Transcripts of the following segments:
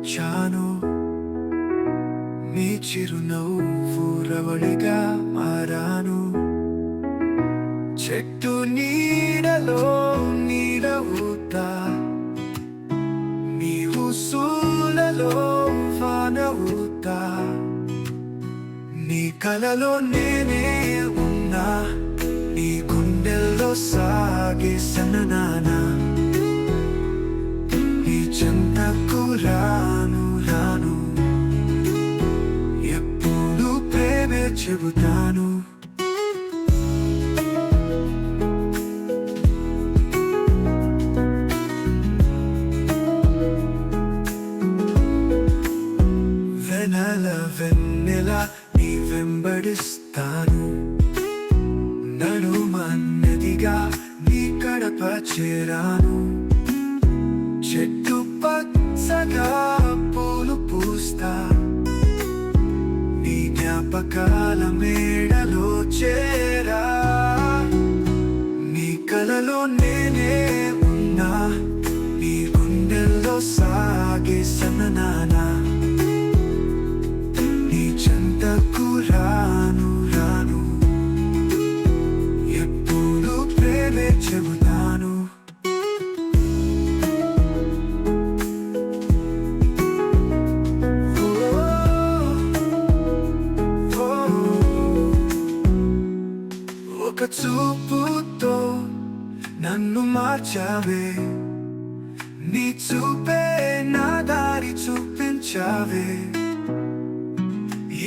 వచ్చాను, నీ చిరునవ్వు రవళిగా మారాను. చెట్టు నీడలో నీడవుతా, నీ ఉసూలలో వానవుతా. నీ కలలో నేనే ఉన్నా, నీ గుండెల్లో సాగే సన్ననానా. నీ చెంతకు రాను రాను, ఎప్పుడు ప్రేమే చెబుతాను. వెన్నెల వెన్నెల నీ వెంబడిస్తాను, నడుమన్నదిగా నీ కడప చేరాను. చెట్టు పచ్చగా పూలు పూస్తా, నీ జ్ఞాపకాల మేడలో చేరా. నీ కలలో నేనే ఉన్నా, నీ గుండెల్లో సాగే సన్ననానా. నీ చెంతకు రాను రాను, ఎప్పుడు ప్రేమే చెబుతాను. ఒక చూపుతో నన్ను మార్చావే, నీ చూపే నా దారి చూపించావే.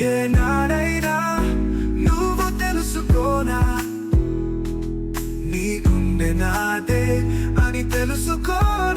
ఏనాడైనా నువ్వు తెలుసుకోనా, నీ గుండె నాదే అని తెలుసుకోనా.